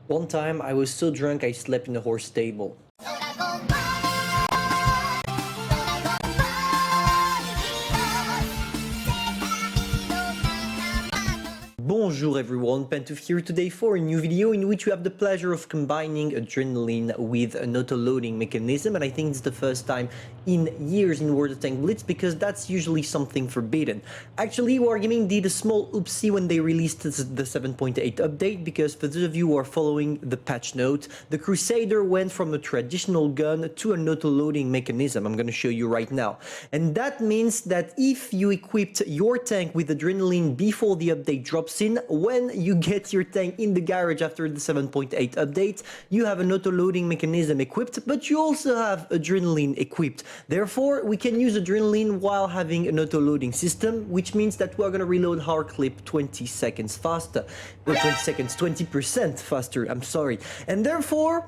One time I was so drunk I slept in a horse stable. Bonjour everyone, Pantoufleee here today for a new video in which we have the pleasure of combining adrenaline with an auto-loading mechanism, and I think it's the first time in years in World of Tanks Blitz because that's usually something forbidden. Actually, Wargaming did a small oopsie when they released the 7.8 update, because for those of you who are following the patch note, the Crusader went from a traditional gun to an auto-loading mechanism. I'm going to show you right now. And that means that if you equipped your tank with adrenaline before the update drops in, when you get your tank in the garage after the 7.8 update, you have an auto-loading mechanism equipped, but you also have adrenaline equipped. Therefore, we can use adrenaline while having an auto-loading system, which means that we're going to reload our clip 20 seconds faster. Well, 20 seconds, 20% faster, I'm sorry. And therefore,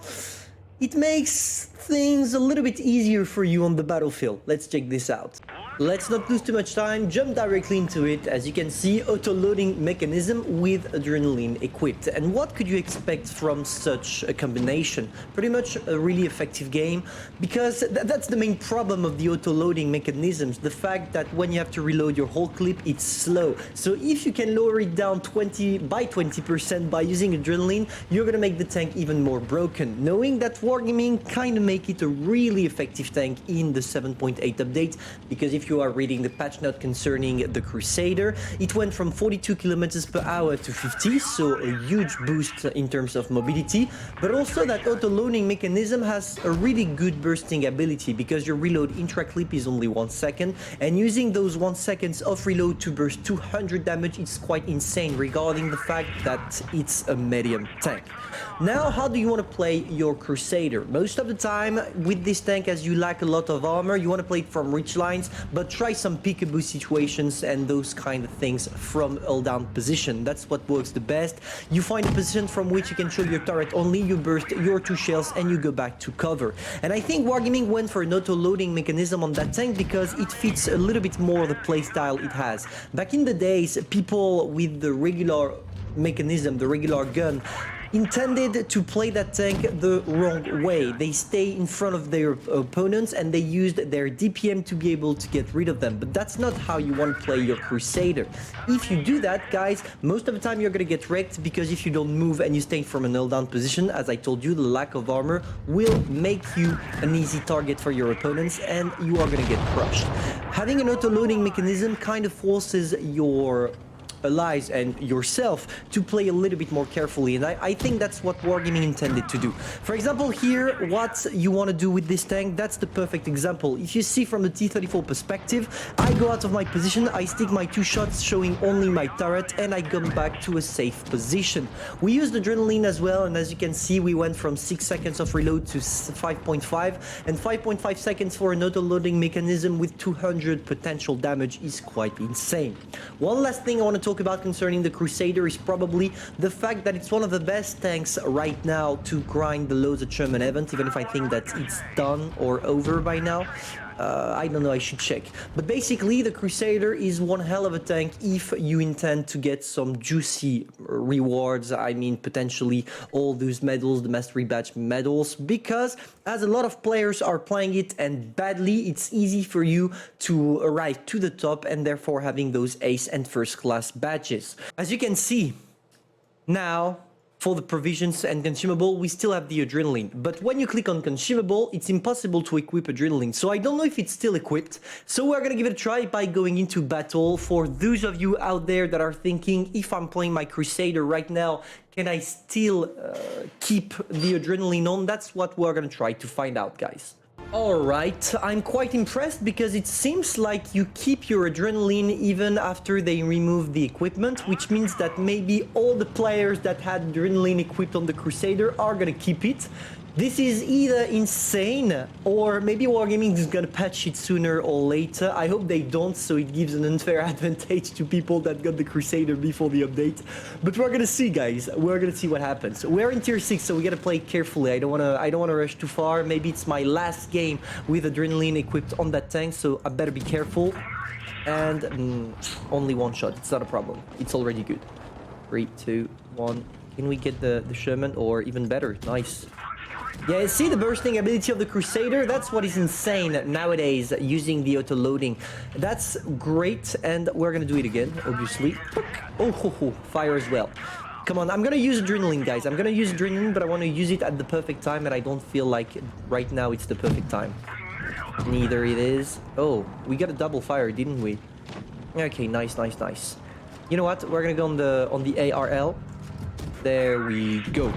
it makes things a little bit easier for you on the battlefield. Let's check this out. Let's not lose too much time, jump directly into it. As you can see, auto-loading mechanism with adrenaline equipped. And what could you expect from such a combination? Pretty much a really effective game, because that's the main problem of the auto-loading mechanisms. The fact that when you have to reload your whole clip, it's slow. So if you can lower it down 20% by using adrenaline, you're gonna make the tank even more broken. Knowing that Wargaming kind of make it a really effective tank in the 7.8 update, because if you are reading the patch note concerning the Crusader, it went from 42 kilometers per hour to 50, so a huge boost in terms of mobility. But also that auto-loading mechanism has a really good bursting ability, because your reload intra-clip is only 1 second, and using those 1 seconds of reload to burst 200 damage is quite insane, regarding the fact that it's a medium tank. Now, how do you want to play your Crusader? Most of the time with this tank, as you lack a lot of armor, you want to play it from rich lines, but try some peekaboo situations and those kind of things from all down position. That's what works the best. You find a position from which you can show your turret only, you burst your 2 shells and you go back to cover. And I think Wargaming went for an auto-loading mechanism on that tank because it fits a little bit more the playstyle it has. Back in the days, people with the regular mechanism, the regular gun, intended to play that tank the wrong way. They stay in front of their opponents and they used their DPM to be able to get rid of them. But that's not how you want to play your Crusader. If you do that, guys, most of the time you're going to get wrecked, because if you don't move and you stay from an held down position, as I told you, the lack of armor will make you an easy target for your opponents and you are going to get crushed. Having an auto-loading mechanism kind of forces your allies and yourself to play a little bit more carefully, and I think that's what Wargaming intended to do. For example, here, what you want to do with this tank, that's the perfect example. If you see from the T-34 perspective, I go out of my position, I stick my 2 shots showing only my turret, and I come back to a safe position. We used adrenaline as well, and as you can see, we went from 6 seconds of reload to 5.5, and 5.5 seconds for an auto-loading mechanism with 200 potential damage is quite insane. One last thing I want to talk about concerning the Crusader is probably the fact that it's one of the best tanks right now to grind the loads at Sherman event, even if I think that it's done or over by now. I don't know, I should check. But basically, the Crusader is one hell of a tank if you intend to get some juicy rewards. I mean, potentially all those medals, the Mastery Badge medals, because as a lot of players are playing it and badly, it's easy for you to arrive to the top and therefore having those ace and first class badges. As you can see, now, for the provisions and consumable, we still have the adrenaline. But when you click on consumable, it's impossible to equip adrenaline. So I don't know if it's still equipped. So we're going to give it a try by going into battle. For those of you out there that are thinking, if I'm playing my Crusader right now, can I still keep the adrenaline on? That's what we're going to try to find out, guys. Alright, I'm quite impressed because it seems like you keep your adrenaline even after they remove the equipment, which means that maybe all the players that had adrenaline equipped on the Crusader are gonna keep it. This is either insane or maybe Wargaming is gonna patch it sooner or later. I hope they don't, so it gives an unfair advantage to people that got the Crusader before the update. But we're gonna see, guys. We're gonna see what happens. We're in tier 6, so we gotta play carefully. I don't wanna rush too far. Maybe it's my last game with adrenaline equipped on that tank, so I better be careful. And only one shot. It's not a problem. It's already good. 3, 2, 1, Can we get the Sherman, or even better? Nice. Yeah, see the bursting ability of the Crusader? That's what is insane nowadays, using the auto-loading. That's great, and we're gonna do it again, obviously. Oh, fire as well. Come on, I'm gonna use adrenaline, guys. I'm gonna use adrenaline, but I want to use it at the perfect time, and I don't feel like right now it's the perfect time. Neither it is. Oh, we got a double fire, didn't we? Okay, nice. You know what? We're gonna go on the ARL. There we go.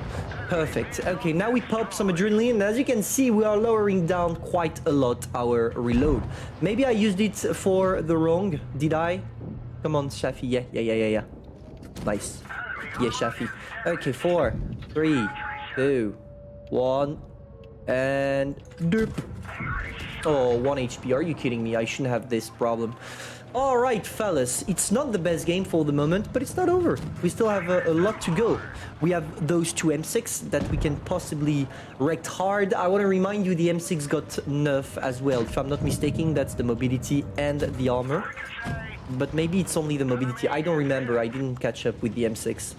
Perfect. Okay, now we pop some adrenaline, and as you can see, we are lowering down quite a lot our reload. Maybe I used it for the wrong. Did I? Come on, Shafi. Yeah. Nice. Yeah, Shafi. Okay, 4, 3, 2, 1, and derp. Oh, 1 HP. Are you kidding me? I shouldn't have this problem. Alright, fellas, it's not the best game for the moment, but it's not over. We still have a lot to go. We have those 2 M6 that we can possibly wreck hard. I want to remind you the M6 got nerf as well. If I'm not mistaken, that's the mobility and the armor. But maybe it's only the mobility. I don't remember. I didn't catch up with the M6.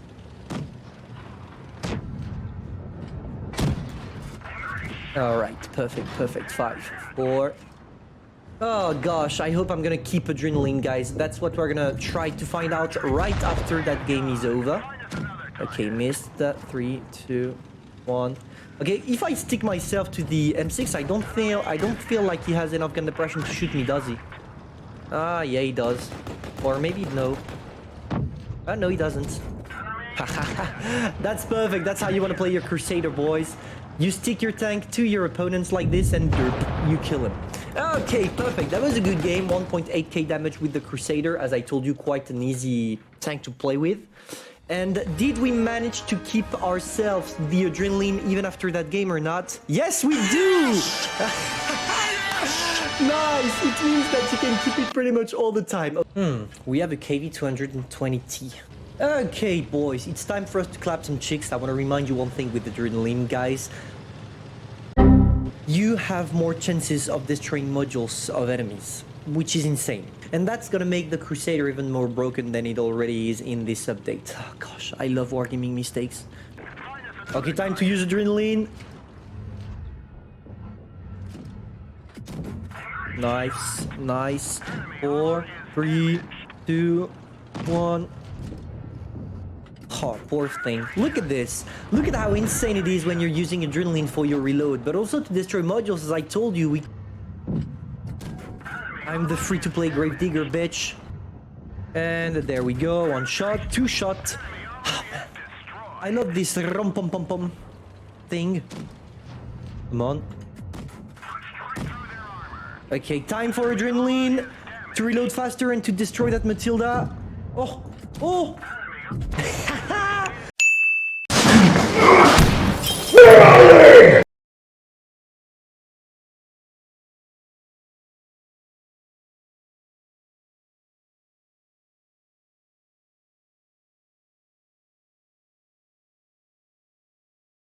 Alright, perfect. 5, 4... Oh gosh, I hope I'm gonna keep adrenaline, guys. That's what we're gonna try to find out right after that game is over. Okay, missed. 3, 2, 1. Okay, if I stick myself to the M6, I don't feel like he has enough gun depression to shoot me, does he? Ah, yeah, he does. Or maybe no. No, he doesn't. That's perfect. That's how you want to play your Crusader, boys. You stick your tank to your opponents like this, and derp, you kill him. Okay, perfect. That was a good game. 1.8k damage with the Crusader. As I told you, quite an easy tank to play with. And did we manage to keep ourselves the adrenaline even after that game or not? Yes, we do! Nice! It means that you can keep it pretty much all the time. We have a KV-220T. Okay, boys, it's time for us to clap some chicks. I want to remind you one thing with adrenaline, guys. You have more chances of destroying modules of enemies, which is insane. And that's gonna make the Crusader even more broken than it already is in this update. Oh gosh, I love wargaming mistakes. Okay, time to use adrenaline. Nice. 4, 3, 2, 1. Oh, poor thing. Look at this. Look at how insane it is when you're using adrenaline for your reload, but also to destroy modules, as I told you. I'm the free-to-play Gravedigger, bitch. And there we go. 1 shot, 2 shot. Oh, man. I love this rum-pum-pum-pum thing. Come on. Okay, time for adrenaline to reload faster and to destroy that Matilda. Oh! Where are they?